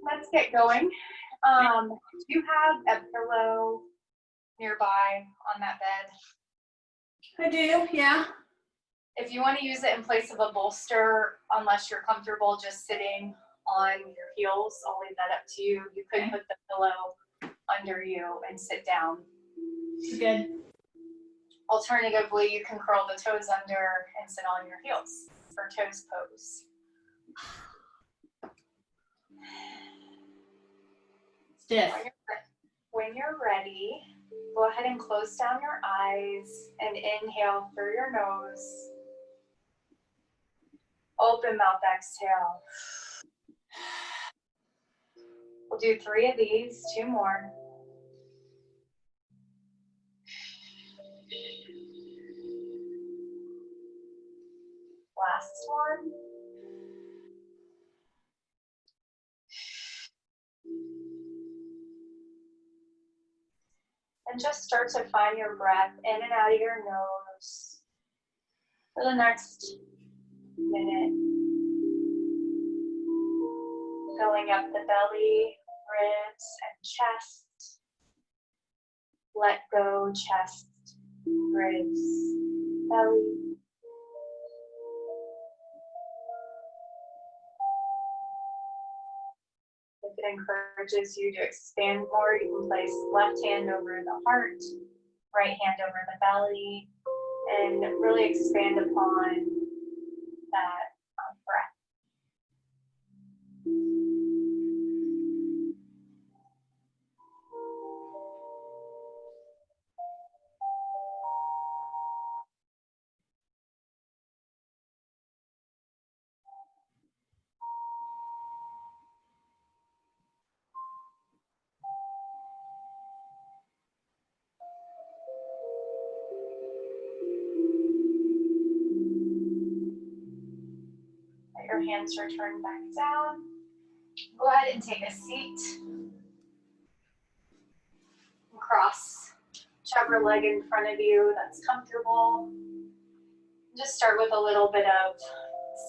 let's get going. Do you have a pillow nearby on that bed? I do, yeah. If you want to use it in place of a bolster, unless you're comfortable just sitting on your heels, I'll leave that up to you. You could put the pillow under you and sit down. Good. Alternatively, you can curl the toes under and sit on your heels for toes pose. Stiff. When you're ready, go ahead and close down your eyes and inhale through your nose. Open mouth, exhale. We'll do 3 of these, 2 more. Last one. And just start to find your breath in and out of your nose for the next minute. Filling up the belly, ribs, and chest. Let go, chest, ribs, belly. If it encourages you to expand more, you can place left hand over the heart, right hand over the belly, and really expand upon that breath. Let your hands return back down. Go ahead and take a seat. Cross whichever leg in front of you that's comfortable. Just start with a little bit of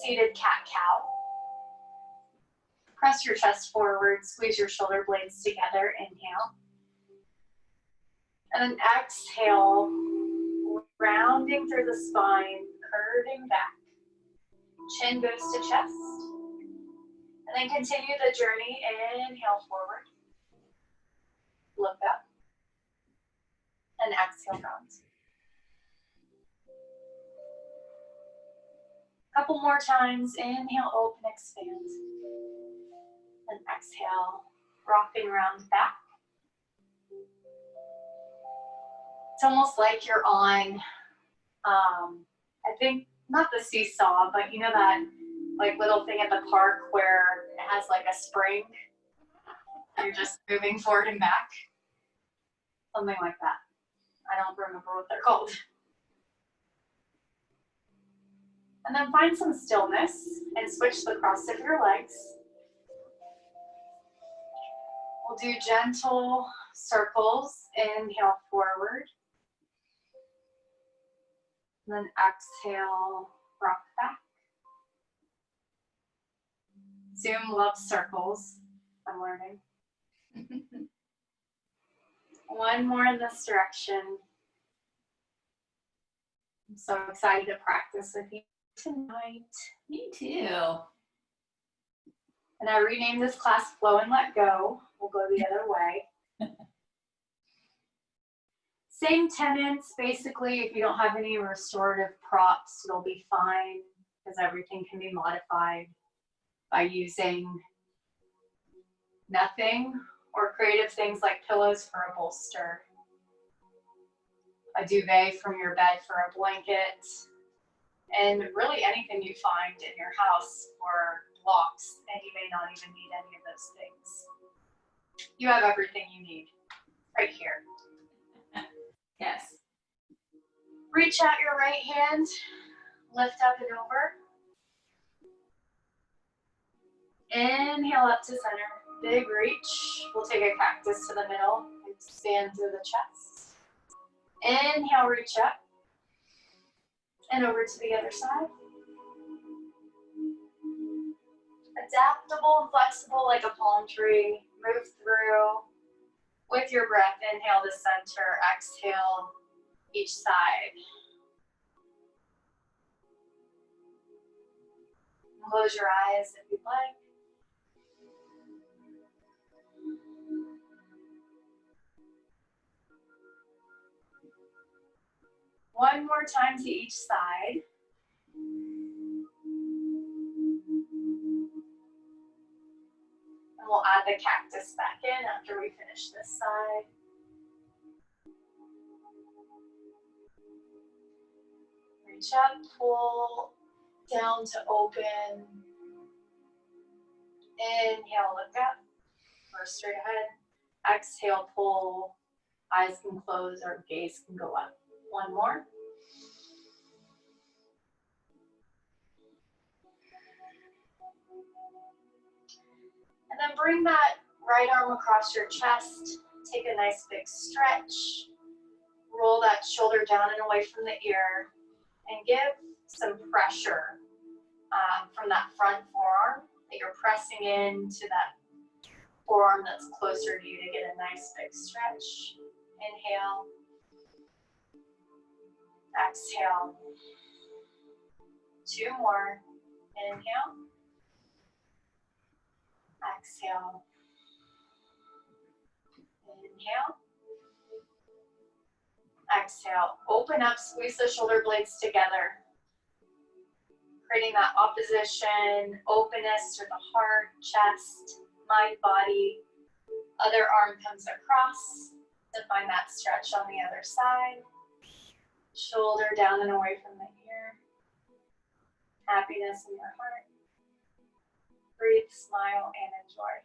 seated cat-cow. Press your chest forward, squeeze your shoulder blades together, inhale. And then exhale, rounding through the spine, curving back. Chin goes to chest. And then continue the journey, inhale forward. Look up. And exhale round. Couple more times. Inhale, open, expand. And exhale, rocking around back. It's almost like you're on, I think, not the seesaw, but you know that like little thing at the park where it has like a spring? You're just moving forward and back. Something like that. I don't remember what they're called. And then find some stillness and switch the cross of your legs. We'll do gentle circles. Inhale forward. And then exhale, rock back. Zoom loves circles, I'm learning. One more in this direction. I'm so excited to practice with you tonight. Me too. And I renamed this class Flow and Let Go. We'll go the other way. Same tenets, basically. If you don't have any restorative props, it'll be fine because everything can be modified by using nothing or creative things like pillows for a bolster, a duvet from your bed for a blanket, and really anything you find in your house for blocks, and you may not even need any of those things. You have everything you need right here. Yes. Reach out your right hand, lift up and over. Inhale up to center, big reach. We'll take a cactus to the middle, expand through the chest. Inhale, reach up, and over to the other side. Adaptable and flexible like a palm tree. Move through with your breath. Inhale to center, exhale each side. Close your eyes if you'd like. One more time to each side. And we'll add the cactus back in after we finish this side. Reach up, pull down to open. Inhale, look up, or straight ahead. Exhale, pull. Eyes can close or gaze can go up. One more. And then bring that right arm across your chest. Take a nice big stretch. Roll that shoulder down and away from the ear. And give some pressure from that front forearm that you're pressing into that forearm that's closer to you to get a nice big stretch. Inhale. Exhale. Two more. Inhale. Exhale. Inhale. Exhale. Open up, squeeze the shoulder blades together. Creating that opposition, openness to the heart, chest, mind, body. Other arm comes across to find that stretch on the other side. Shoulder down and away from the ear. Happiness in your heart. Breathe, smile, and enjoy.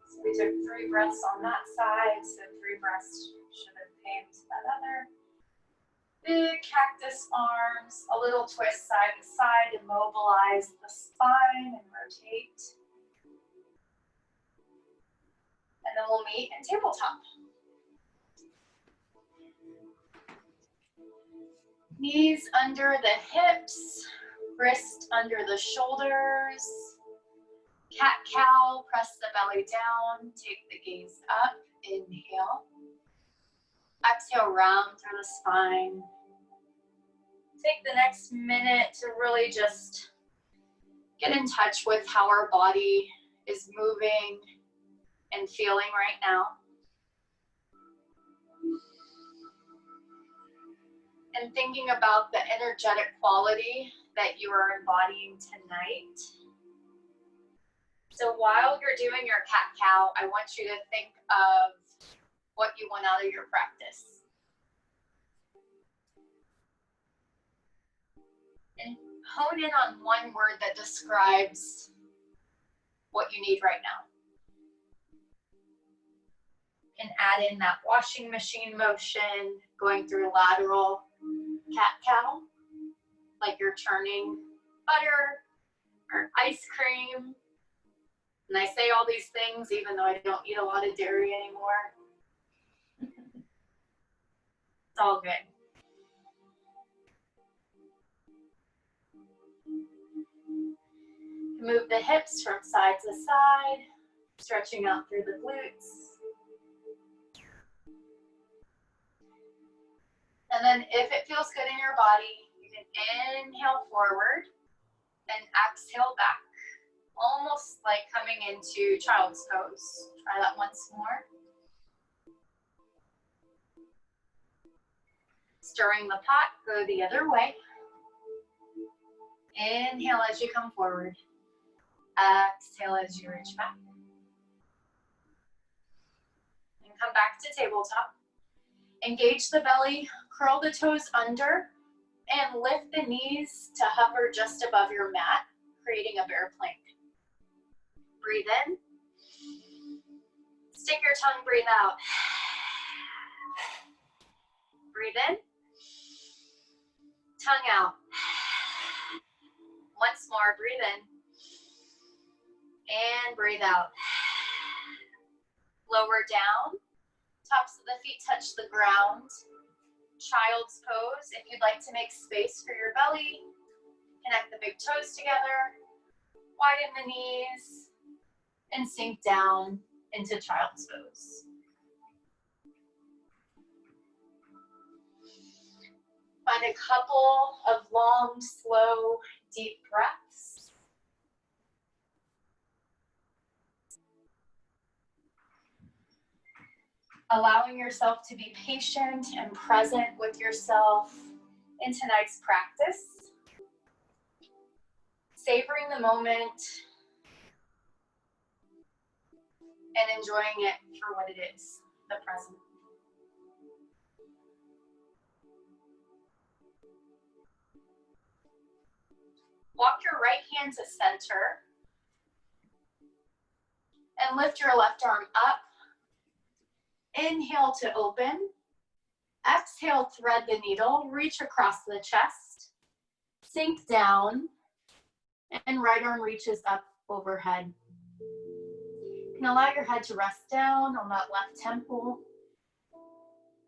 So we took 3 breaths on that side, so 3 breaths should have came to that other. Big cactus arms, a little twist side to side, immobilize the spine and rotate. And then we'll meet in tabletop. Knees under the hips, wrist under the shoulders. Cat-cow, press the belly down, take the gaze up, inhale. Exhale, round through the spine. Take the next minute to really just get in touch with how our body is moving and feeling right now. And thinking about the energetic quality that you are embodying tonight. So while you're doing your cat-cow, I want you to think of what you want out of your practice. And hone in on one word that describes what you need right now. And add in that washing machine motion, going through lateral cat-cow, like you're turning butter or ice cream. And I say all these things even though I don't eat a lot of dairy anymore. It's all good. Move the hips from side to side, stretching out through the glutes. And then if it feels good in your body, you can inhale forward and exhale back. Almost like coming into child's pose. Try that once more. Stirring the pot, go the other way. Inhale as you come forward. Exhale as you reach back. And come back to tabletop. Engage the belly, curl the toes under, and lift the knees to hover just above your mat, creating a bear plank. Breathe in. Stick your tongue, breathe out. Breathe in. Tongue out. Once more, breathe in. And breathe out. Lower down. Tops of the feet touch the ground. Child's pose. If you'd like to make space for your belly, connect the big toes together. Widen the knees. And sink down into child's pose. Find a couple of long, slow, deep breaths. Allowing yourself to be patient and present with yourself in tonight's practice. Savoring the moment and enjoying it for what it is, the present. Walk your right hand to center and lift your left arm up. Inhale to open. Exhale, thread the needle, reach across the chest, sink down, and right arm reaches up overhead. You can allow your head to rest down on that left temple.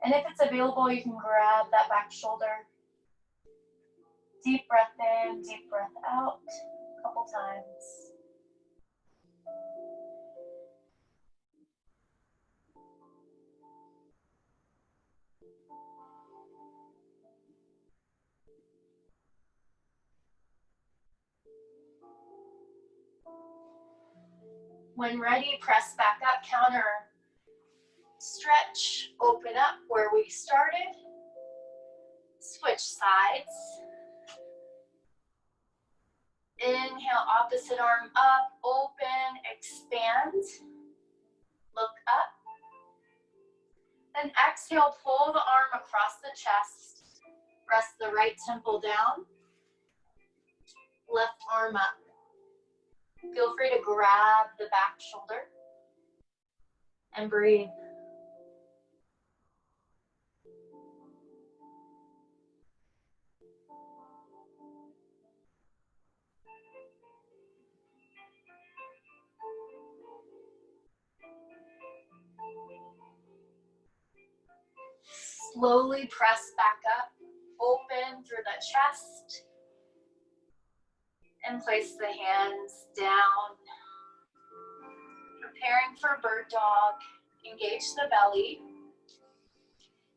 And if it's available, you can grab that back shoulder. Deep breath in, deep breath out, a couple times. When ready, press back up, counter, stretch, open up where we started. Switch sides. Inhale, opposite arm up, open, expand. Look up. Then exhale, pull the arm across the chest. Rest the right temple down. Left arm up. Feel free to grab the back shoulder and breathe. Slowly press back up, open through the chest, and place the hands down. Preparing for bird dog, engage the belly.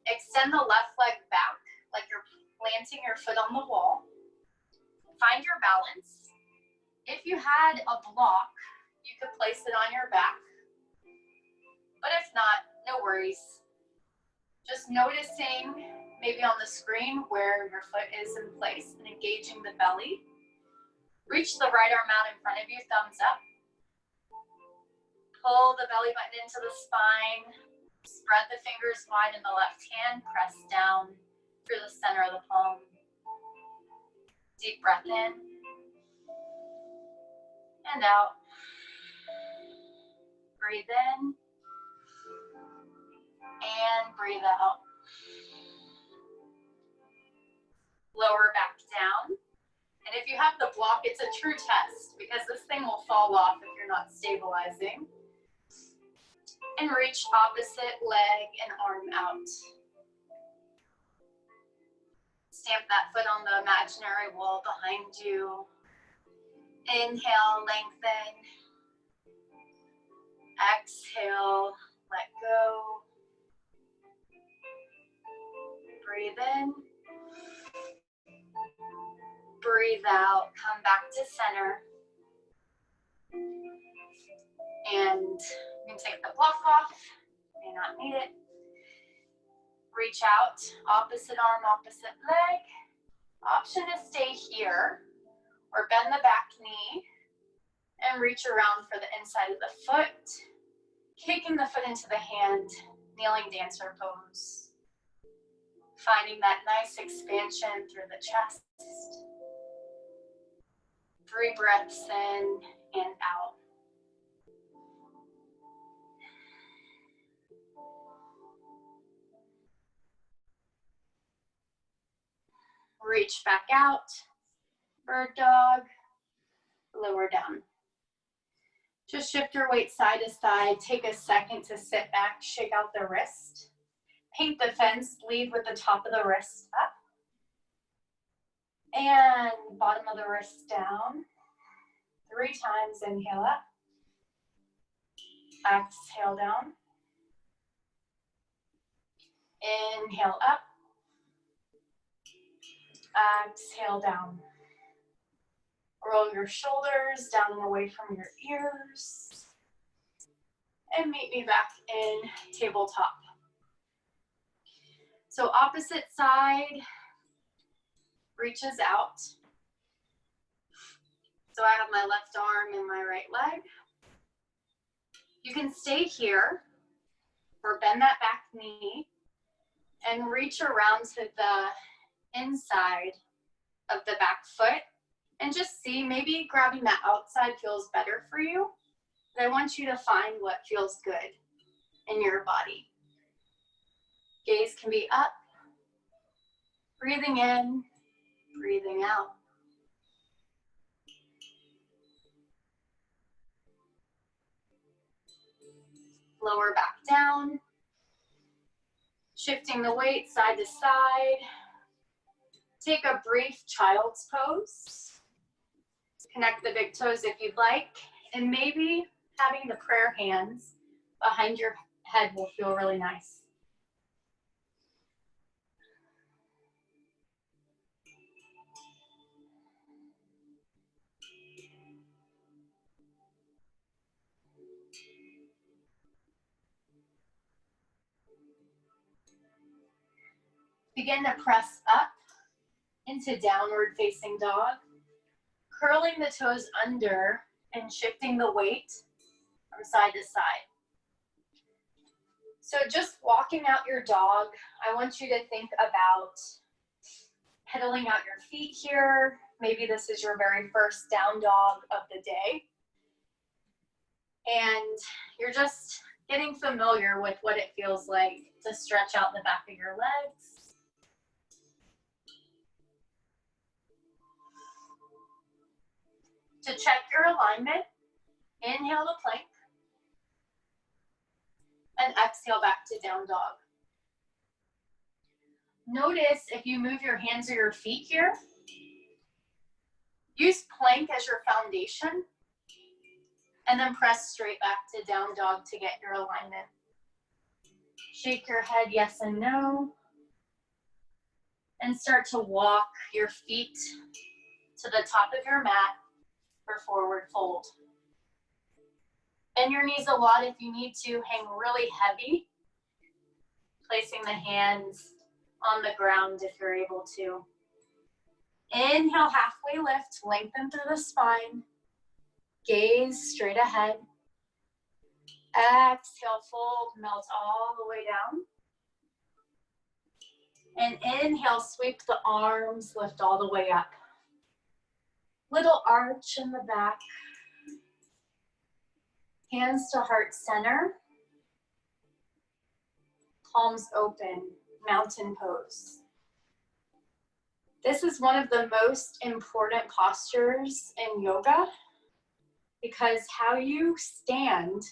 Extend the left leg back like you're planting your foot on the wall. Find your balance. If you had a block, you could place it on your back. But if not, no worries. Just noticing maybe on the screen where your foot is in place and engaging the belly. Reach the right arm out in front of you, thumbs up. Pull the belly button into the spine. Spread the fingers wide in the left hand. Press down through the center of the palm. Deep breath in. And out. Breathe in. And breathe out. Lower back down. And if you have the block, it's a true test because this thing will fall off if you're not stabilizing. And reach opposite leg and arm out. Stamp that foot on the imaginary wall behind you. Inhale, lengthen. Exhale, let go. Breathe in. Breathe out, come back to center. And you can take the block off, may not need it. Reach out, opposite arm, opposite leg. Option is stay here or bend the back knee and reach around for the inside of the foot. Kicking the foot into the hand, kneeling dancer pose. Finding that nice expansion through the chest. 3 breaths in and out. Reach back out, bird dog, lower down. Just shift your weight side to side. Take a second to sit back, shake out the wrist. Paint the fence, lead with the top of the wrist up. And bottom of the wrist down. 3 times, inhale up. Exhale down. Inhale up. Exhale down. Roll your shoulders down and away from your ears. And meet me back in tabletop. So opposite side reaches out. So I have my left arm and my right leg. You can stay here or bend that back knee and reach around to the inside of the back foot and just see, maybe grabbing that outside feels better for you. But I want you to find what feels good in your body. Gaze can be up, breathing in, breathing out. Lower back down, shifting the weight side to side. Take a brief child's pose. Connect the big toes if you'd like, and maybe having the prayer hands behind your head will feel really nice. Begin to press up into downward facing dog, curling the toes under and shifting the weight from side to side. So just walking out your dog, I want you to think about pedaling out your feet here. Maybe this is your very first down dog of the day. And you're just getting familiar with what it feels like to stretch out the back of your legs. To check your alignment, inhale to plank, and exhale back to down dog. Notice if you move your hands or your feet here, use plank as your foundation, and then press straight back to down dog to get your alignment. Shake your head yes and no, and start to walk your feet to the top of your mat for forward fold. Bend your knees a lot if you need to, hang really heavy, placing the hands on the ground if you're able to. Inhale, halfway lift, lengthen through the spine, gaze straight ahead. Exhale, fold, melt all the way down. And inhale, sweep the arms, lift all the way up. Little arch in the back. Hands to heart center. Palms open, mountain pose. This is one of the most important postures in yoga because how you stand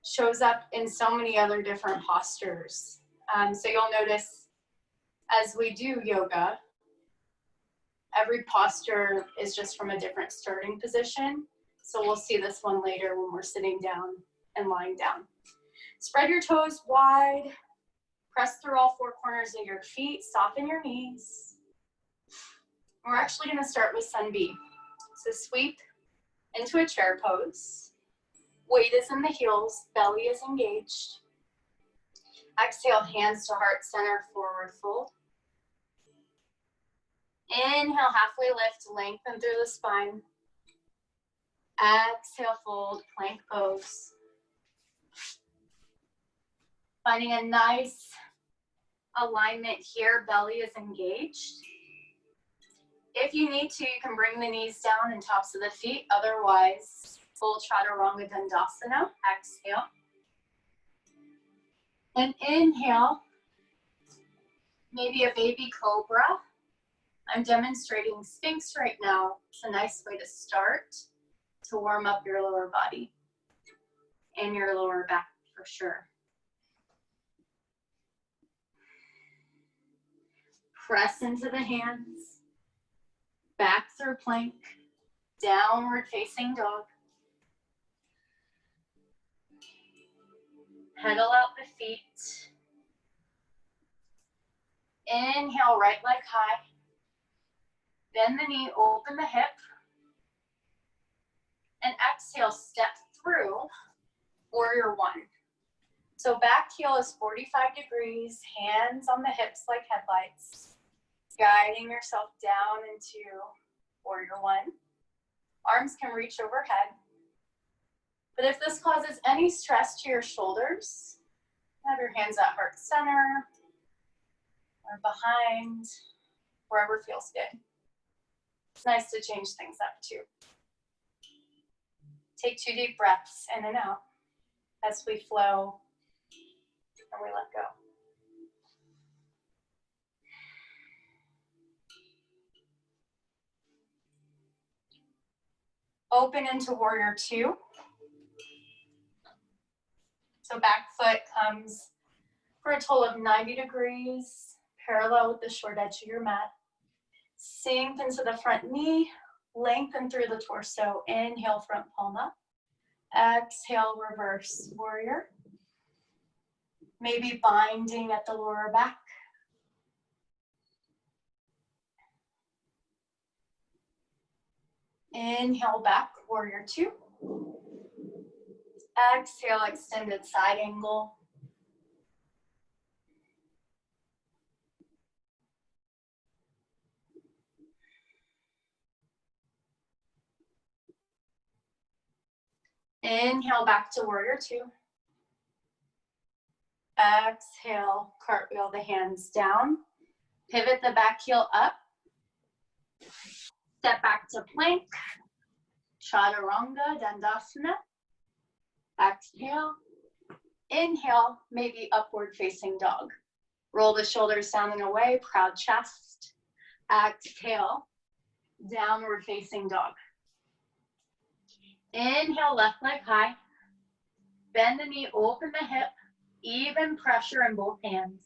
shows up in so many other different postures. So you'll notice as we do yoga, every posture is just from a different starting position. So we'll see this one later when we're sitting down and lying down. Spread your toes wide. Press through all 4 corners of your feet. Soften your knees. We're actually going to start with Sun B. So sweep into a chair pose. Weight is in the heels. Belly is engaged. Exhale, hands to heart center, forward fold. Inhale, halfway lift, lengthen through the spine. Exhale, fold, plank pose. Finding a nice alignment here, belly is engaged. If you need to, you can bring the knees down and tops of the feet. Otherwise, full Chaturanga Dandasana. Exhale. And inhale, maybe a baby cobra. I'm demonstrating Sphinx right now. It's a nice way to start. to warm up your lower body and your lower back for sure. Press into the hands, back through plank, downward facing dog. Pedal out the feet. Inhale, right leg high. Bend the knee, open the hip. And exhale, step through warrior one. So back heel is 45 degrees, hands on the hips like headlights. Guiding yourself down into warrior one. Arms can reach overhead. But if this causes any stress to your shoulders, have your hands at heart center or behind, wherever feels good. It's nice to change things up too. Take 2 deep breaths in and out as we flow and we let go. Open into warrior two. So back foot comes for a total of 90 degrees, parallel with the short edge of your mat. Sink into the front knee, lengthen through the torso. Inhale, front palm up. Exhale, reverse warrior. Maybe binding at the lower back. Inhale, back, warrior two. Exhale, extended side angle. Inhale, back to warrior two. Exhale, cartwheel the hands down. Pivot the back heel up. Step back to plank. Chaturanga, Dandasana. Exhale. Inhale, maybe upward facing dog. Roll the shoulders down and away, proud chest. Exhale, downward facing dog. Inhale, left leg high. Bend the knee, open the hip. Even pressure in both hands.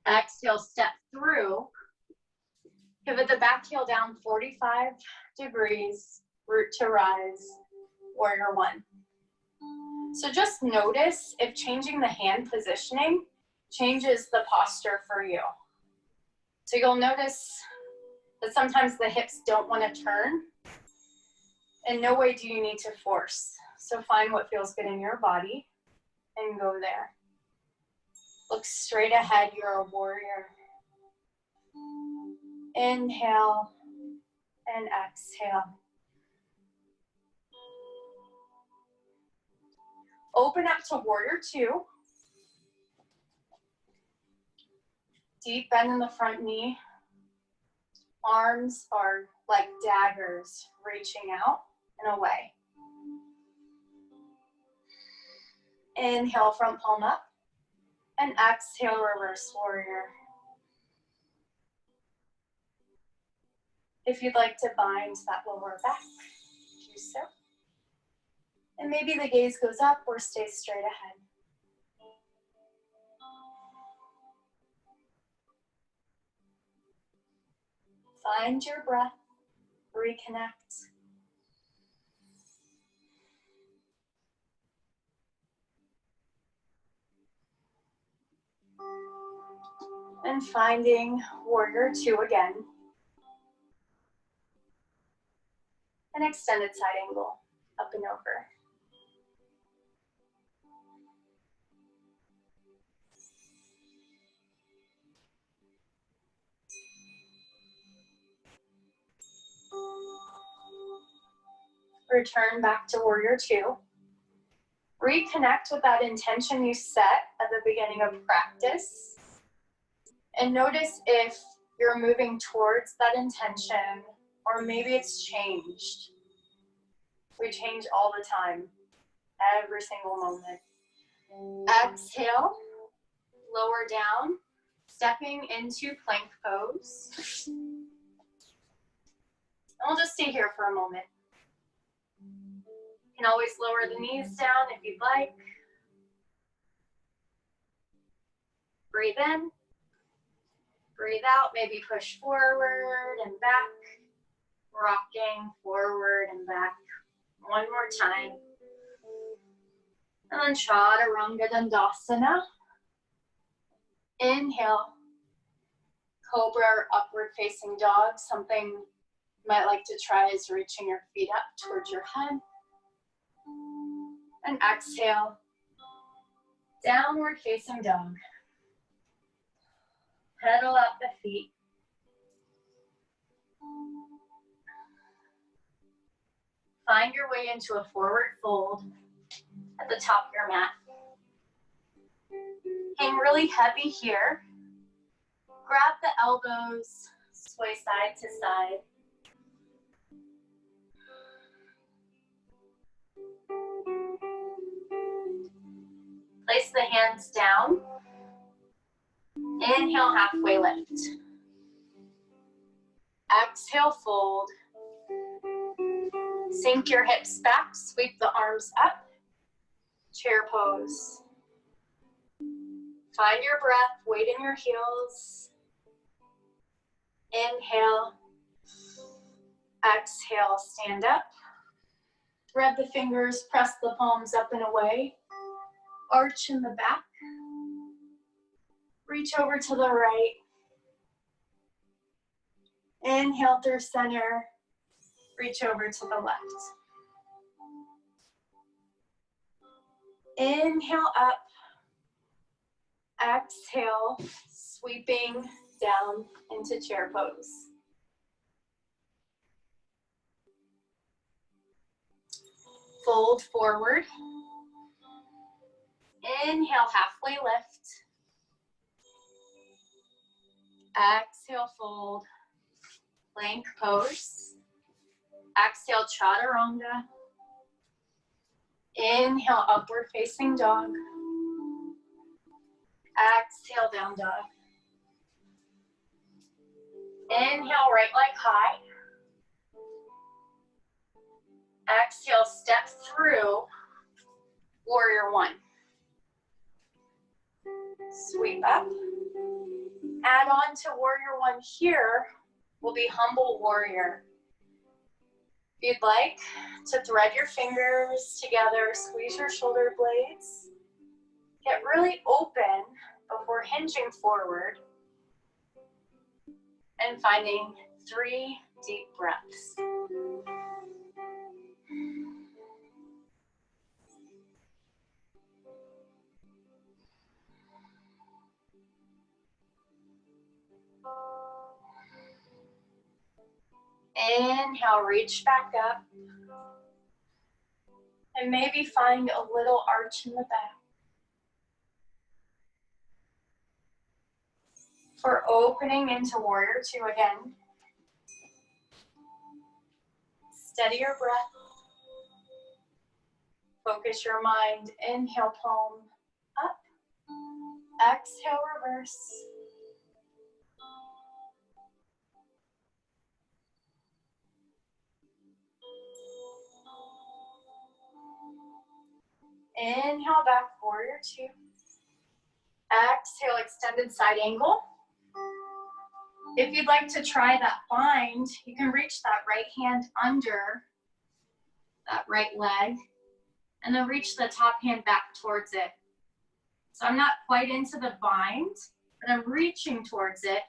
Exhale, step through. Pivot the back heel down 45 degrees, root to rise, warrior one. So just notice if changing the hand positioning changes the posture for you. So you'll notice that sometimes the hips don't want to turn. In no way do you need to force. So find what feels good in your body and go there. Look straight ahead, you're a warrior. Inhale and exhale. Open up to warrior two. Deep bend in the front knee. Arms are like daggers reaching out and away. Inhale, front palm up. And exhale, reverse warrior. If you'd like to bind that lower back, do so. And maybe the gaze goes up or stays straight ahead. Find your breath, reconnect. And finding warrior two again. An extended side angle, up and over. Return back to warrior two. Reconnect with that intention you set at the beginning of practice. And notice if you're moving towards that intention or maybe it's changed. We change all the time, every single moment. Exhale, lower down, stepping into plank pose. And we'll just stay here for a moment. can always lower the knees down if you'd like. Breathe in. Breathe out. Maybe push forward and back. Rocking forward and back. One more time. And then Chaturanga Dandasana. Inhale. Cobra or upward facing dog. Something you might like to try is reaching your feet up towards your head. And exhale. Downward facing dog. Pedal up the feet. Find your way into a forward fold at the top of your mat. Hang really heavy here. Grab the elbows, sway side to side. Place the hands down. Inhale, halfway lift. Exhale, fold. Sink your hips back, sweep the arms up. Chair pose. Find your breath, weight in your heels. Inhale. Exhale, stand up. Thread the fingers, press the palms up and away. Arch in the back. Reach over to the right. Inhale through center. Reach over to the left. Inhale up. Exhale, sweeping down into chair pose. Fold forward. Inhale, halfway lift. Exhale, fold. Plank pose. Exhale, chaturanga. Inhale, upward facing dog. Exhale, down dog. Inhale, right leg high. Exhale, step through warrior one. Sweep up. Add on to warrior one here will be humble warrior. If you'd like to thread your fingers together, squeeze your shoulder blades. Get really open before hinging forward and finding 3 deep breaths. Inhale, reach back up. And maybe find a little arch in the back. For opening into warrior two again. Steady your breath. Focus your mind. Inhale, palm up. Exhale, reverse. Inhale, back, warrior two. Exhale, extended side angle. If you'd like to try that bind, you can reach that right hand under that right leg and then reach the top hand back towards it. So I'm not quite into the bind, but I'm reaching towards it.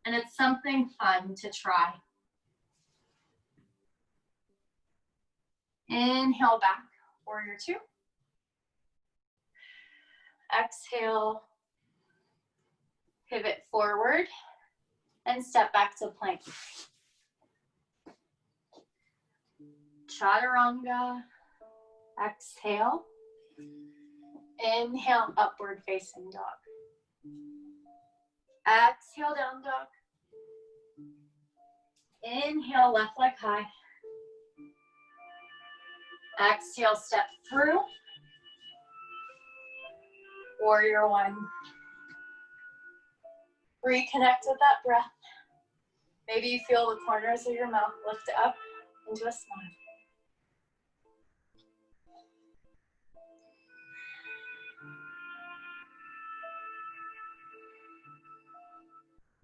And it's something fun to try. Inhale back, warrior two. Exhale, pivot forward and step back to plank. Chaturanga, exhale. Inhale, upward facing dog. Exhale, down dog. Inhale, left leg high. Exhale, step through. Warrior one. Reconnect with that breath. Maybe you feel the corners of your mouth lift up into a smile.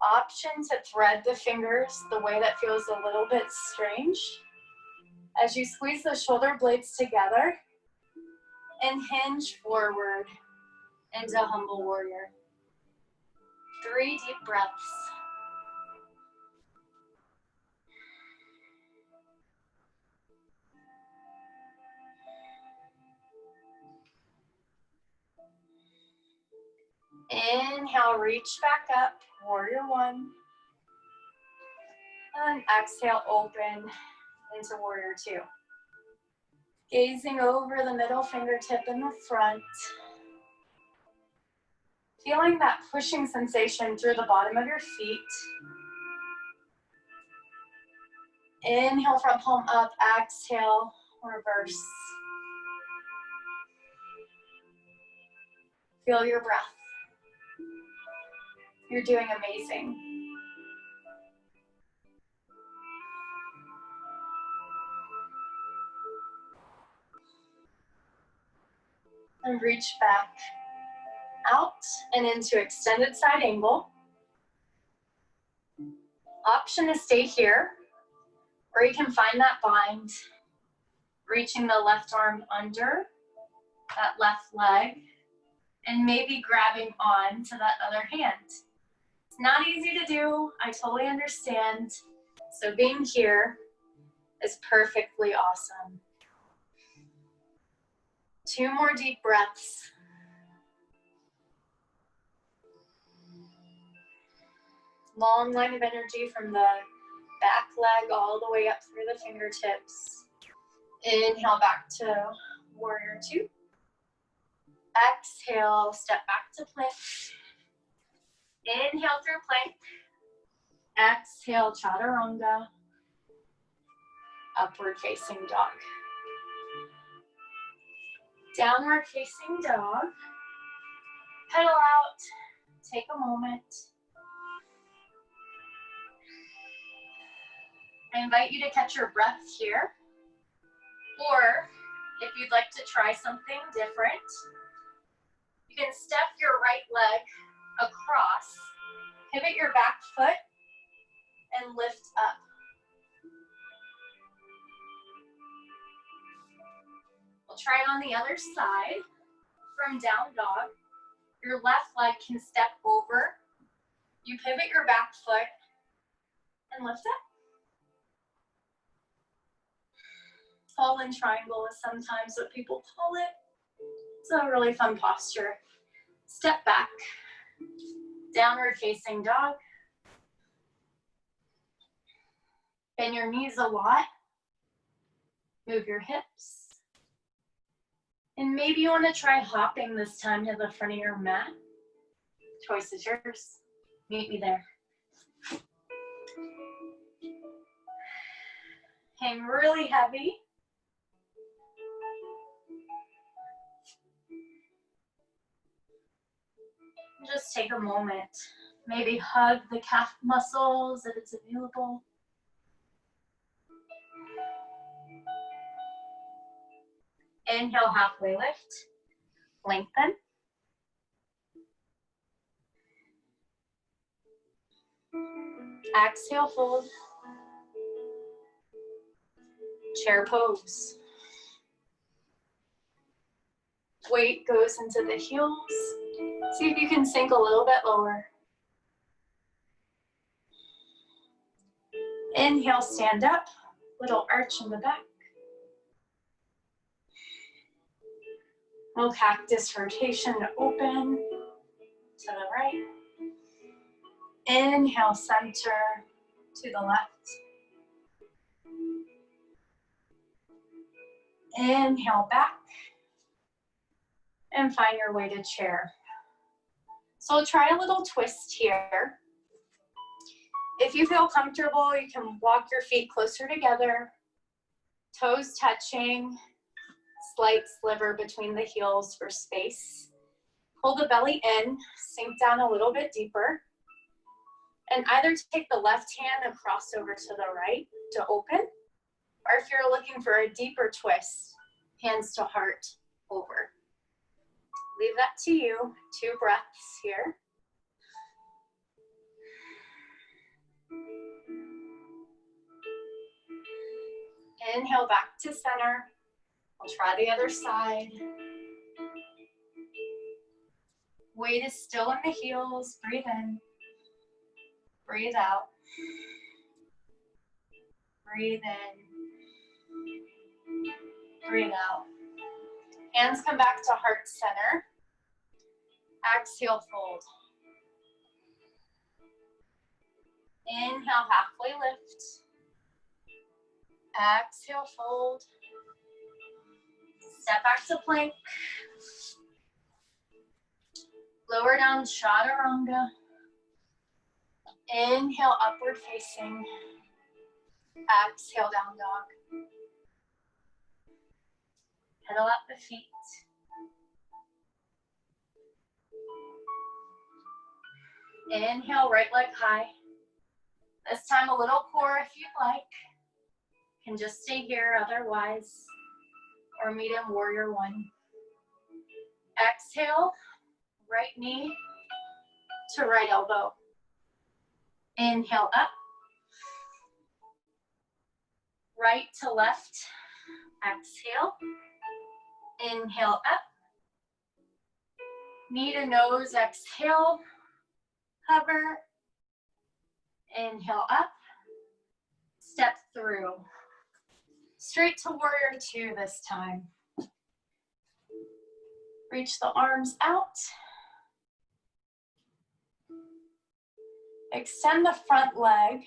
Option to thread the fingers the way that feels a little bit strange. As you squeeze the shoulder blades together and hinge forward into humble warrior. 3 deep breaths. Inhale, reach back up, warrior 1. And exhale, open into warrior 2. Gazing over the middle fingertip in the front. Feeling that pushing sensation through the bottom of your feet. Inhale from palm up, exhale, reverse. Feel your breath. You're doing amazing. And reach back out and into extended side angle. Option to stay here, or you can find that bind, reaching the left arm under that left leg, and maybe grabbing on to that other hand. It's not easy to do, I totally understand. So being here is perfectly awesome. 2 more deep breaths. Long line of energy from the back leg all the way up through the fingertips. Inhale back to warrior 2. Exhale, step back to plank. Inhale through plank. Exhale, chaturanga. Upward facing dog. Downward facing dog. Pedal out. Take a moment. I invite you to catch your breath here. Or if you'd like to try something different, you can step your right leg across, pivot your back foot, and lift up. We'll try it on the other side. From down dog, your left leg can step over. You pivot your back foot and lift up. Fallen triangle is sometimes what people call it. It's a really fun posture. Step back, downward facing dog. Bend your knees a lot. Move your hips. And maybe you want to try hopping this time to the front of your mat. Choice is yours. Meet me there. Hang really heavy. Just take a moment. Maybe hug the calf muscles if it's available. Inhale, halfway lift. Lengthen. Exhale, fold. Chair pose. Weight goes into the heels. See if you can sink a little bit lower. Inhale, stand up. Little arch in the back. Little cactus rotation to open to the right. Inhale, center to the left. Inhale, back. And find your way to chair. So we'll try a little twist here. If you feel comfortable, you can walk your feet closer together, toes touching, slight sliver between the heels for space. Pull the belly in, sink down a little bit deeper, and either take the left hand and cross over to the right to open, or if you're looking for a deeper twist, hands to heart, over. Leave that to you. 2 breaths here. Inhale back to center. I'll try the other side. Weight is still in the heels. Breathe in. Breathe out. Breathe in. Breathe out. Hands come back to heart center. Exhale, fold. Inhale, halfway lift. Exhale, fold. Step back to plank. Lower down, chaturanga. Inhale, upward facing. Exhale, down dog. Pedal up the feet. Inhale, right leg high. This time a little core if you'd like. Can just stay here otherwise, or meet in warrior 1. Exhale, right knee to right elbow. Inhale up. Right to left. Exhale. Inhale up. Knee to nose, exhale. Hover. Inhale up. Step through. Straight to warrior 2 this time. Reach the arms out. Extend the front leg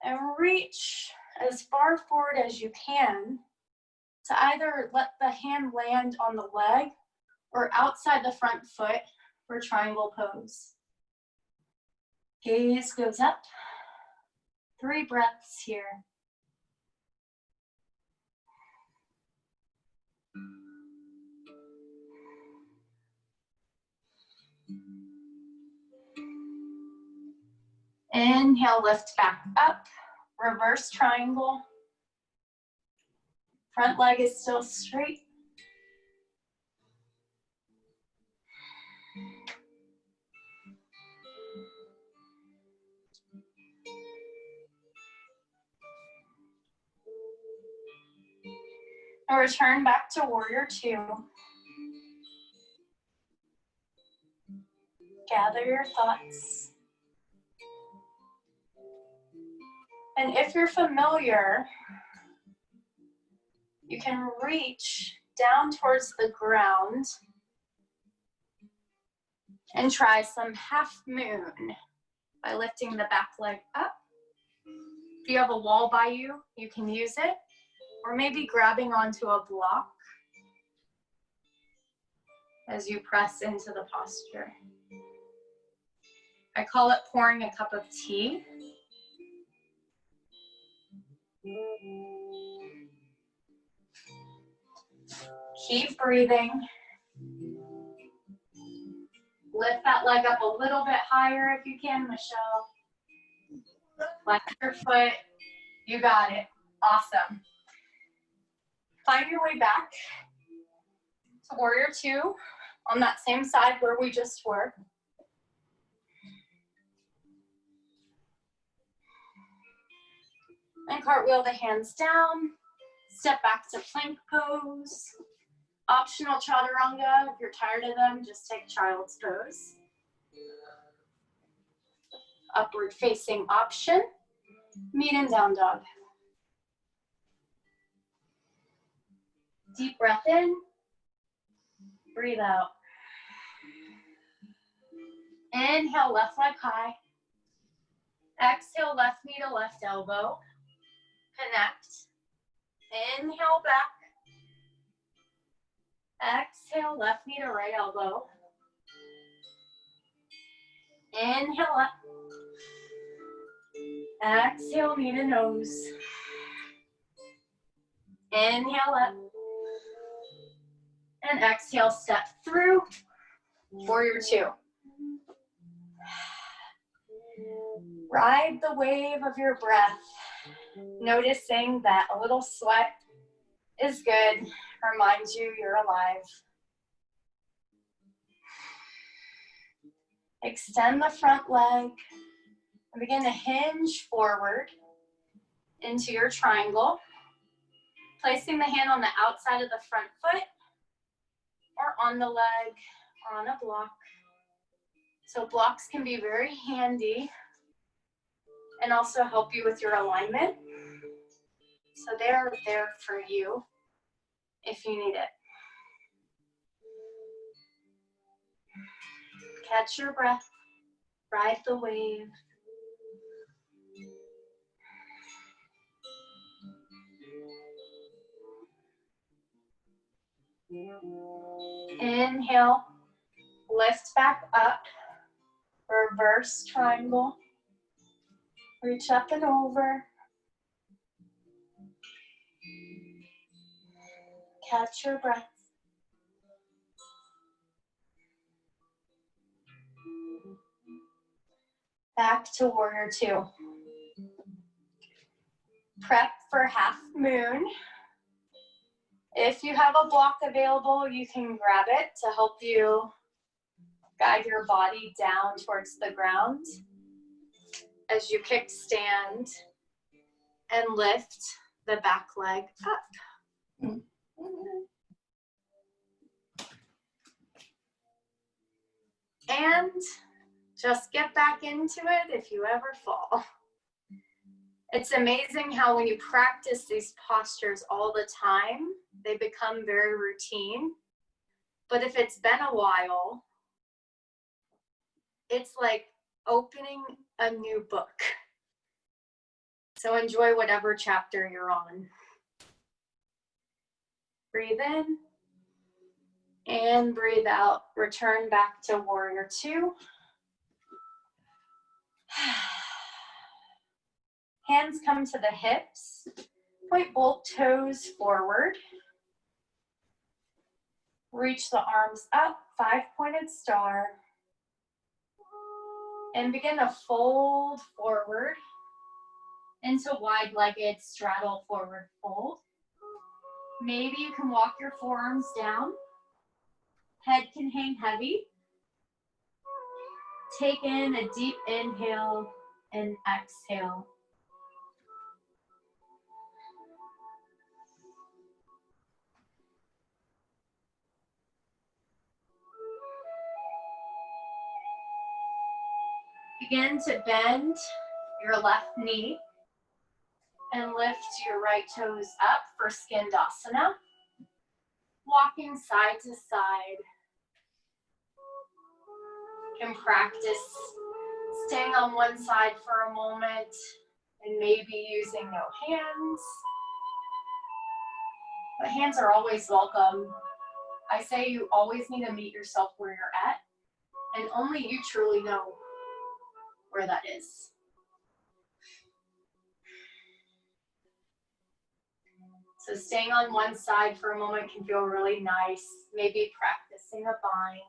and reach as far forward as you can to either let the hand land on the leg or outside the front foot for triangle pose. Gaze goes up. 3 breaths here. Inhale, lift back up. Reverse triangle. Front leg is still straight. And return back to warrior 2. Gather your thoughts. And if you're familiar, you can reach down towards the ground and try some half moon by lifting the back leg up. If you have a wall by you, you can use it, or maybe grabbing onto a block as you press into the posture. I call it pouring a cup of tea. Keep breathing. Lift that leg up a little bit higher if you can, Michelle. Flex your foot. You got it. Awesome. Find your way back to warrior 2 on that same side where we just were. And cartwheel the hands down. Step back to plank pose. Optional chaturanga. If you're tired of them, just take child's pose. Upward facing option. Meet in down dog. Deep breath in. Breathe out. Inhale, left leg high. Exhale, left knee to left elbow. Connect. Inhale back. Exhale, left knee to right elbow. Inhale up. Exhale, knee to nose. Inhale up. And exhale, step through. Warrior 2. Ride the wave of your breath, noticing that a little sweat is good. Reminds you you're alive. Extend the front leg and begin to hinge forward into your triangle, placing the hand on the outside of the front foot or on the leg or on a block. So blocks can be very handy and also help you with your alignment. So they're there for you if you need it. Catch your breath, ride the wave. Inhale, lift back up, reverse triangle, reach up and over. Catch your breath. Back to warrior two. Prep for half moon. If you have a block available, you can grab it to help you guide your body down towards the ground as you kickstand and lift the back leg up. And just get back into it if you ever fall. It's amazing how when you practice these postures all the time, they become very routine. But if it's been a while, it's like opening a new book. So enjoy whatever chapter you're on. Breathe in and breathe out. Return back to warrior two. Hands come to the hips. Point both toes forward. Reach the arms up, 5-pointed star. And begin to fold forward into wide-legged straddle forward fold. Maybe you can walk your forearms down. Head can hang heavy. Take in a deep inhale and exhale. Begin to bend your left knee and lift your right toes up for Skandasana. Walking side to side. You can practice staying on one side for a moment and maybe using no hands. But hands are always welcome. I say you always need to meet yourself where you're at, and only you truly know where that is. So staying on one side for a moment can feel really nice. Maybe practicing a bind.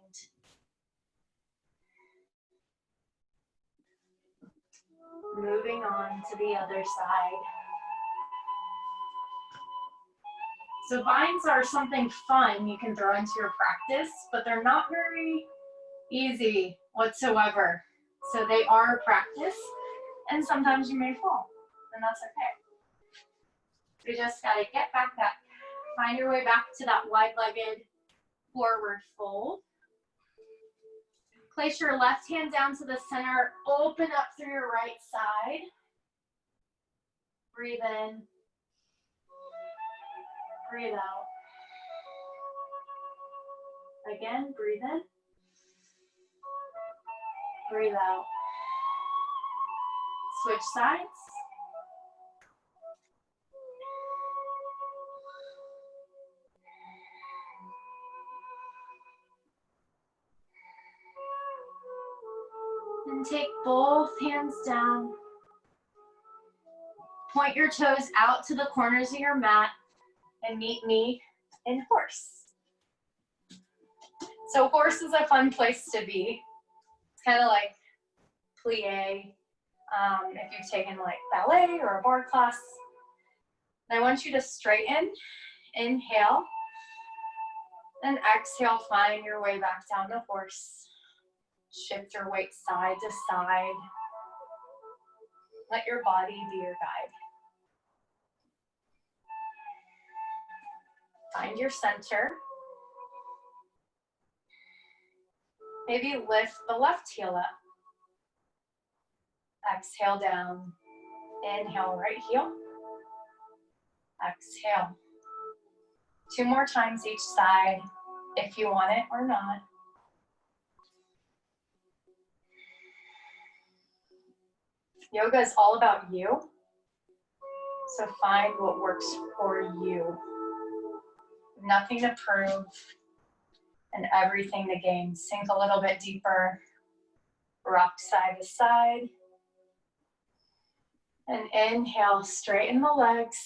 Moving on to the other side. So binds are something fun you can throw into your practice, but they're not very easy whatsoever. So they are practice, and sometimes you may fall, and that's okay. You just gotta get back up. Find your way back to that wide-legged forward fold. Place your left hand down to the center, open up through your right side. Breathe in. Breathe out. Again, breathe in. Breathe out. Switch sides. And take both hands down. Point your toes out to the corners of your mat and meet me in horse. So horse is a fun place to be. It's kind of like plie, if you've taken like ballet or a barre class. And I want you to straighten Inhale. And exhale, find your way back down to horse. Shift your weight side to side. Let your body be your guide. Find your center. Maybe lift the left heel up. Exhale down. Inhale, right heel. Exhale. 2 more times each side, if you want it or not. Yoga is all about you, so find what works for you. Nothing to prove and everything to gain. Sink a little bit deeper, rock side to side. And inhale, straighten the legs.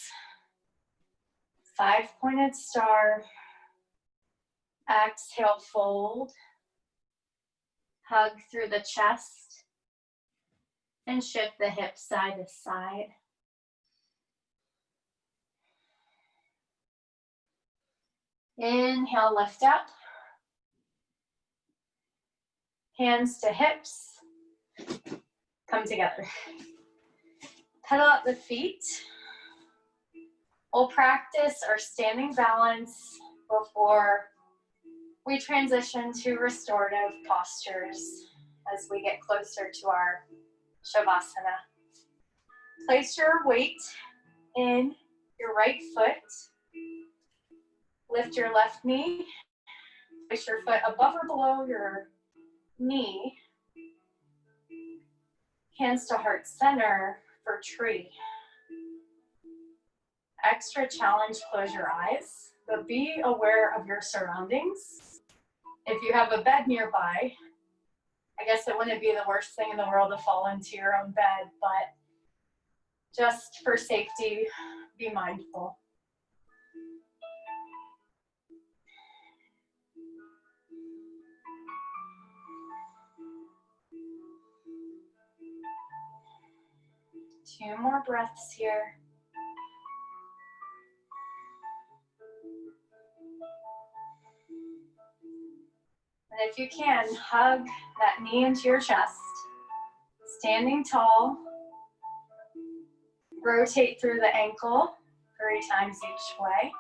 5-pointed star. Exhale, fold. Hug through the chest. And shift the hips side to side. Inhale, lift up. Hands to hips. Come together. Pedal out the feet. We'll practice our standing balance before we transition to restorative postures as we get closer to our Shavasana. Place your weight in your right foot. Lift your left knee. Place your foot above or below your knee. Hands to heart center for tree. Extra challenge, close your eyes, but be aware of your surroundings. If you have a bed nearby, I guess it wouldn't be the worst thing in the world to fall into your own bed, but just for safety, be mindful. Two more breaths here. And if you can, hug that knee into your chest. Standing tall. Rotate through the ankle 3 times each way.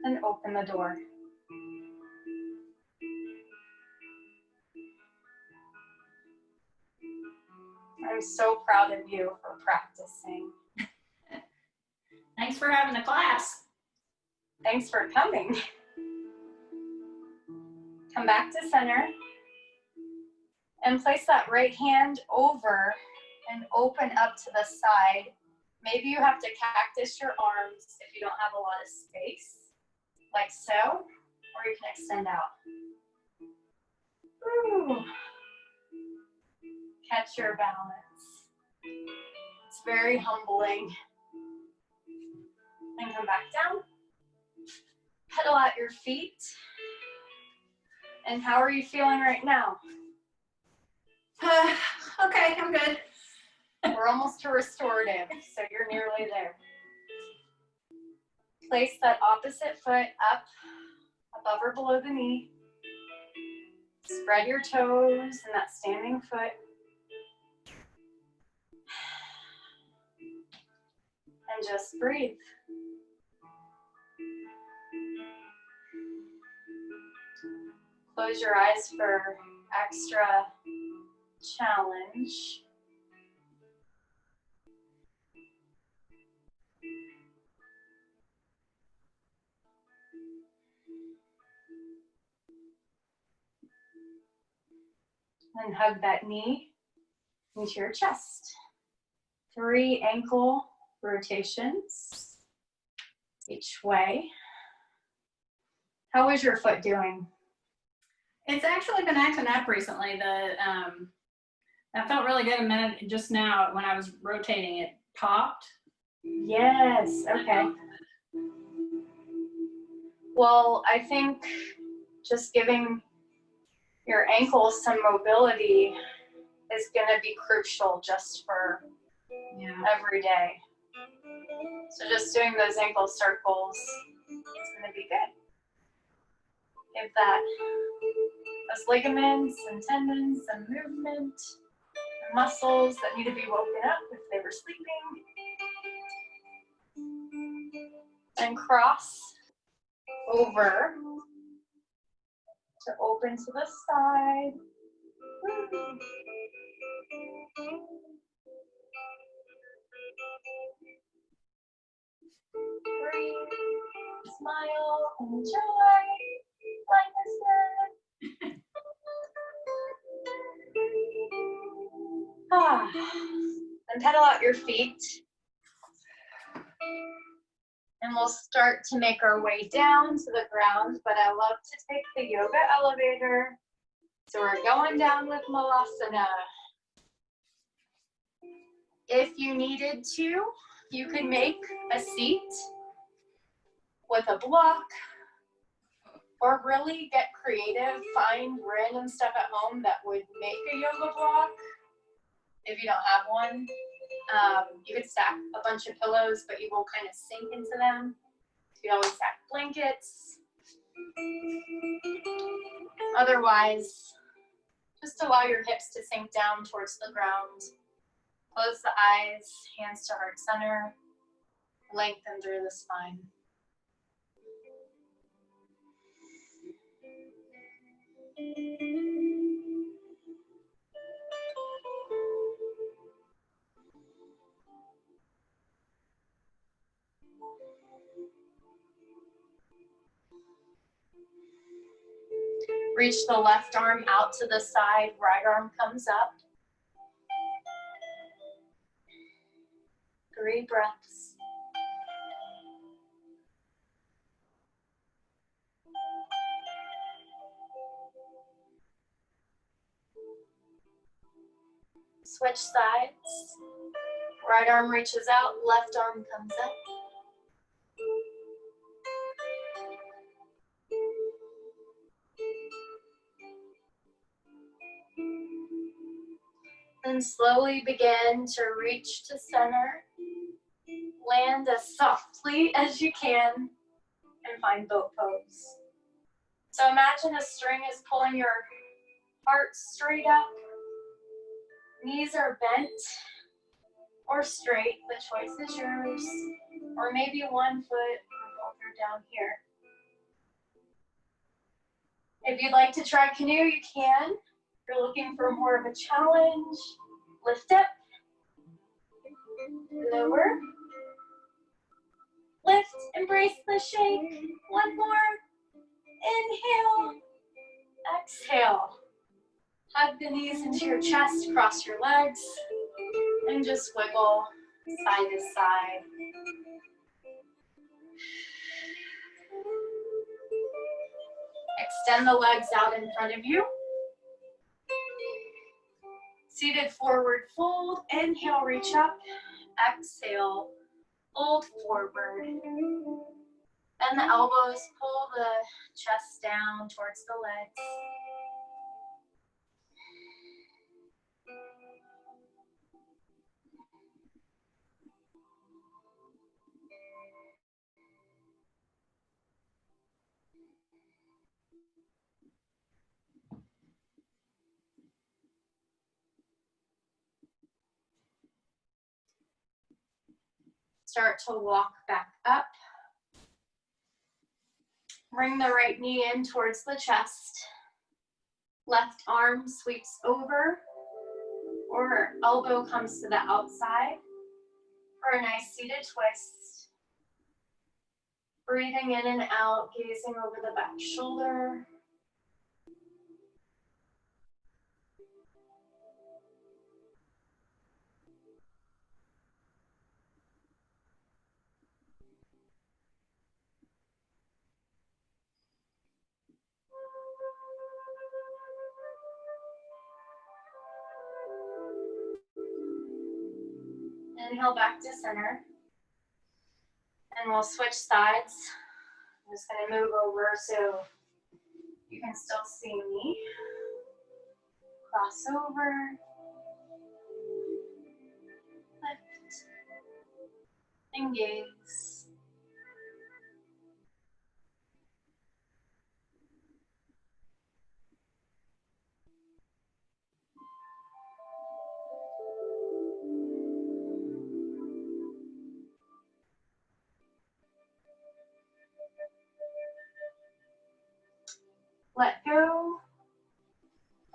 And open the door. I'm so proud of you for practicing. Thanks for having the class. Thanks for coming. Come back to center and place that right hand over and open up to the side. Maybe you have to cactus your arms if you don't have a lot of space, like so, or you can extend out. Ooh. Catch your balance. It's very humbling. And come back down. Pedal out your feet. And how are you feeling right now? Okay, I'm good. We're almost to restorative, so you're nearly there. Place that opposite foot up, above or below the knee. Spread your toes in that standing foot. And just breathe. Close your eyes for extra challenge. And hug that knee into your chest. 3 ankle rotations each way. How is your foot doing? It's actually been acting up recently. I felt really good a minute just now when I was rotating. It popped. Yes, okay. Well, I think just giving your ankles some mobility is gonna be crucial just for Yeah. every day. So just doing those ankle circles is gonna be good. Give that those ligaments and tendons some movement, muscles that need to be woken up if they were sleeping. And cross over to open to the side. Breathe, smile, enjoy. Life is good. And pedal out your feet. And we'll start to make our way down to the ground, but I love to take the yoga elevator. So we're going down with Malasana. If you needed to, you could make a seat with a block, or really get creative, find random stuff at home that would make a yoga block if you don't have one. You could stack a bunch of pillows, but you will kind of sink into them. You can always stack blankets. Otherwise, just allow your hips to sink down towards the ground. Close the eyes, hands to heart center. Lengthen through the spine. Reach the left arm out to the side, right arm comes up. 3 breaths. Switch sides. Right arm reaches out, left arm comes up. And slowly begin to reach to center. Land as softly as you can and find boat pose. So imagine a string is pulling your heart straight up. Knees are bent or straight, the choice is yours. Or maybe one foot or both are down here. If you'd like to try canoe, you can. If you're looking for more of a challenge, lift up, lower, lift, embrace the shake. One more, inhale, exhale. Hug the knees into your chest, cross your legs, and just wiggle side to side. Extend the legs out in front of you. Seated forward fold, inhale, reach up, exhale, fold forward. Bend the elbows, pull the chest down towards the legs. Start to walk back up. Bring the right knee in towards the chest. Left arm sweeps over, or elbow comes to the outside for a nice seated twist. Breathing in and out, gazing over the back shoulder. Inhale back to center. And we'll switch sides. I'm just going to move over so you can still see me. Cross over. and gaze. Let go.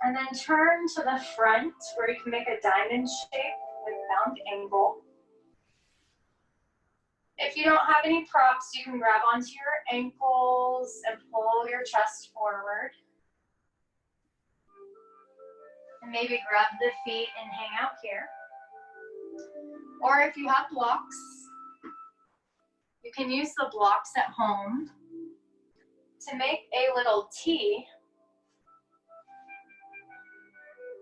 And then turn to the front where you can make a diamond shape with bound angle. If you don't have any props, you can grab onto your ankles and pull your chest forward. And maybe grab the feet and hang out here. Or if you have blocks, you can use the blocks at home to make a little T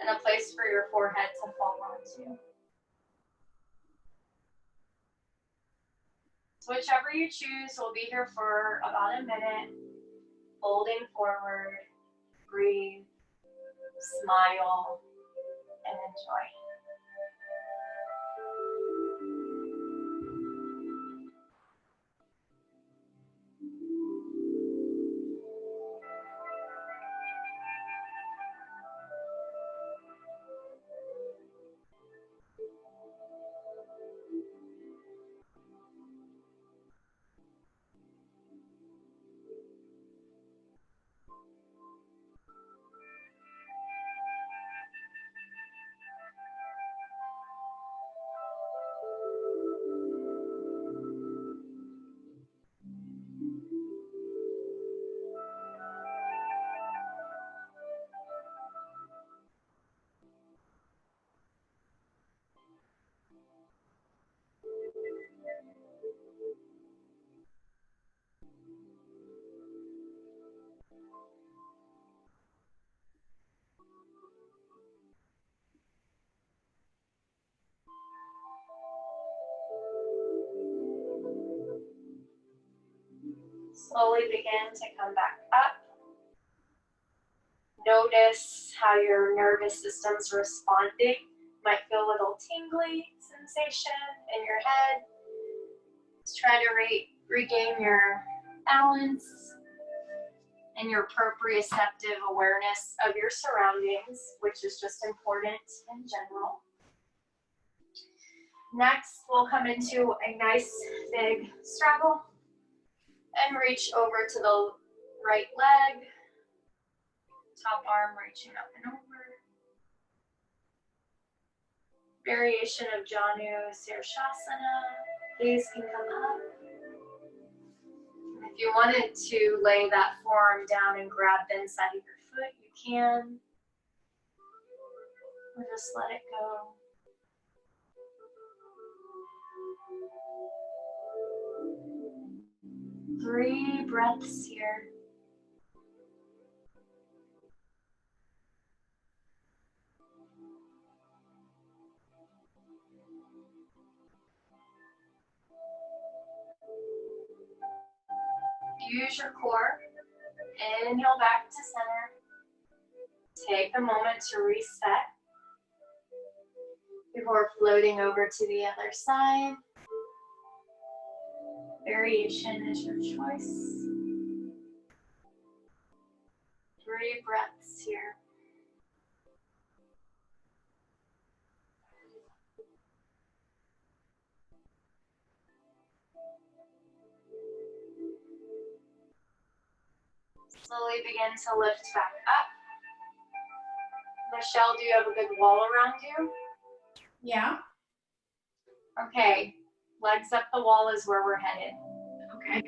and a place for your forehead to fall onto. So whichever you choose, we'll be here for about a minute, folding forward, breathe, smile, and enjoy. Slowly begin to come back up. Notice how your nervous system's responding. Might feel a little tingly sensation in your head. Just try to regain your balance and your proprioceptive awareness of your surroundings, which is just important in general. Next, we'll come into a nice big straddle and reach over to the right leg, top arm reaching up and over. Variation of Janu Sirsasana, gaze can come up. If you wanted to lay that forearm down and grab the inside of your foot, you can. Or just let it go. Three breaths here. Use your core. Inhale back to center. Take a moment to reset before floating over to the other side. Variation is your choice. 3 breaths here. Slowly begin to lift back up. Michelle, do you have a good wall around you? Yeah. Okay, legs up the wall is where we're headed. Okay.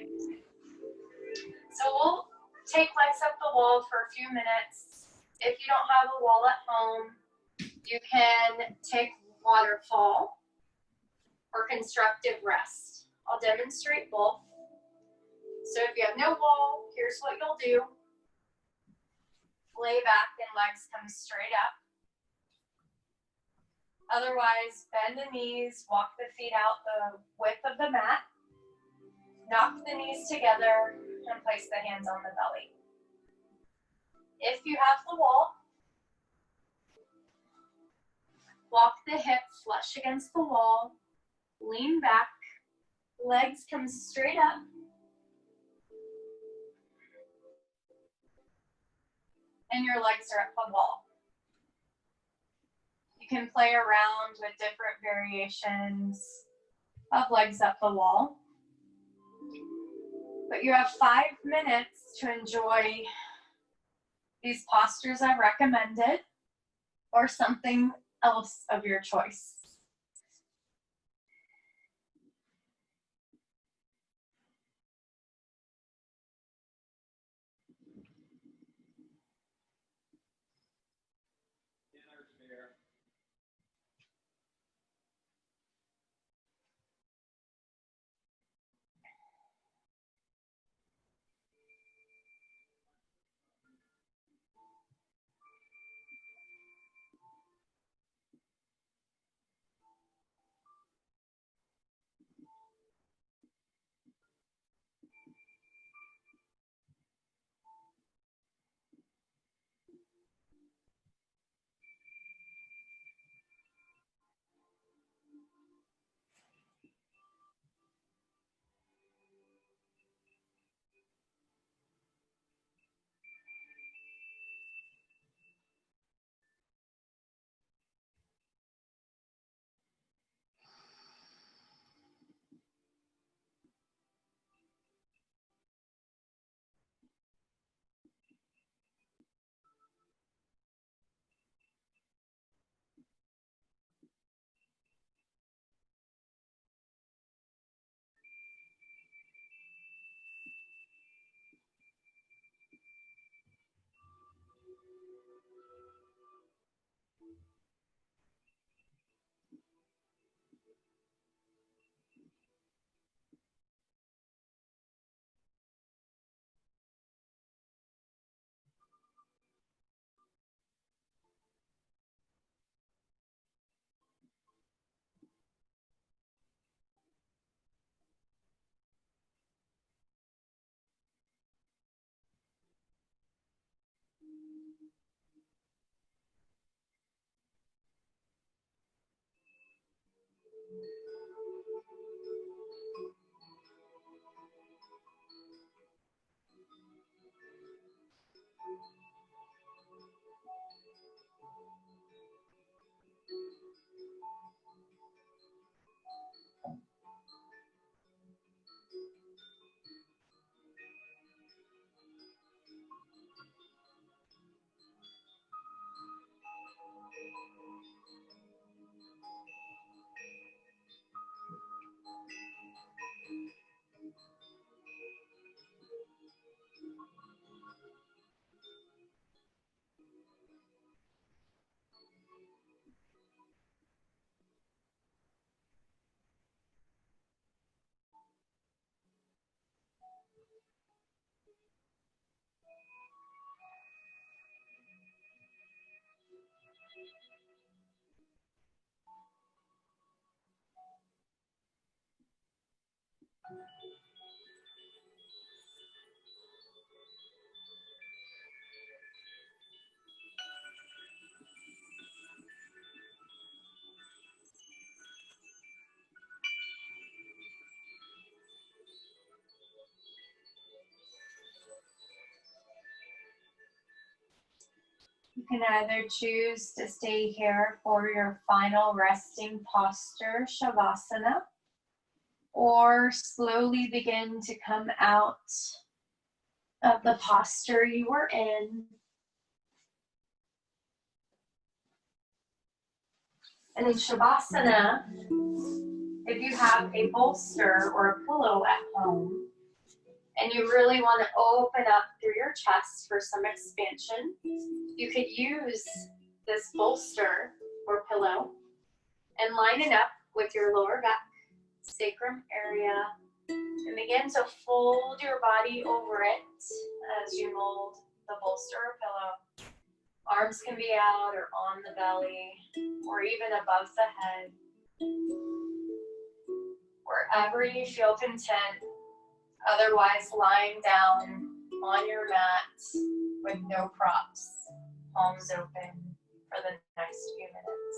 So we'll take legs up the wall for a few minutes. If you don't have a wall at home, you can take waterfall or constructive rest. I'll demonstrate both. So if you have no wall, here's what you'll do. Lay back and legs come straight up. Otherwise, bend the knees, walk the feet out the width of the mat. Knock the knees together and place the hands on the belly. If you have the wall, walk the hip flush against the wall, lean back, Legs come straight up. And your legs are at the wall. You can play around with different variations of legs up the wall. But you have 5 minutes to enjoy these postures I've recommended or something else of your choice. You can either choose to stay here for your final resting posture, Shavasana, or slowly begin to come out of the posture you were in. And in Shavasana, if you have a bolster or a pillow at home, and you really want to open up through your chest for some expansion, you could use this bolster or pillow and line it up with your lower back, sacrum area, and begin to fold your body over it as you mold the bolster or pillow. Arms can be out or on the belly or even above the head. Wherever you feel content, otherwise lying down on your mat with no props, palms open for the next few minutes.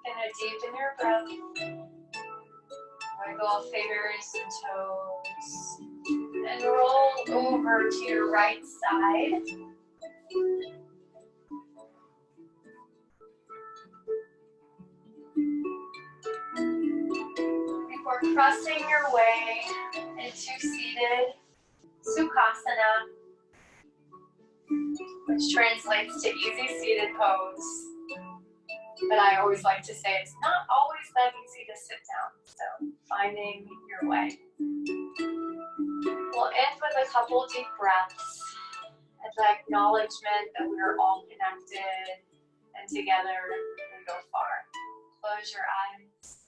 Gonna deepen your breath. Wiggle fingers and toes. And roll over to your right side. Before pressing your way into seated Sukhasana, which translates to easy seated pose. But I always like to say it's not always that easy to sit down, so finding your way. We'll end with a couple deep breaths as the acknowledgement that we are all connected and together we go far. Close your eyes.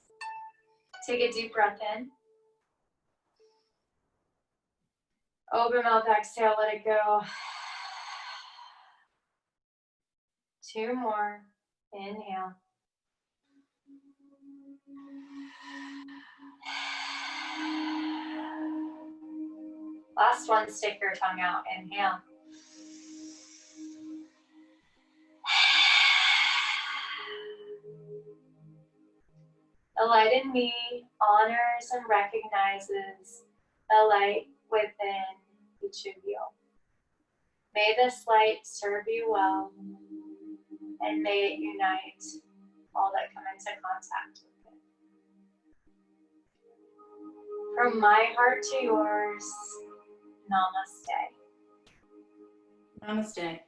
Take a deep breath in. Open mouth, exhale, let it go. 2 more. Inhale. Last one, stick your tongue out. Inhale. The light in me honors and recognizes the light within each of you. May this light serve you well, and may it unite all that come into contact with it. From my heart to yours, namaste. Namaste.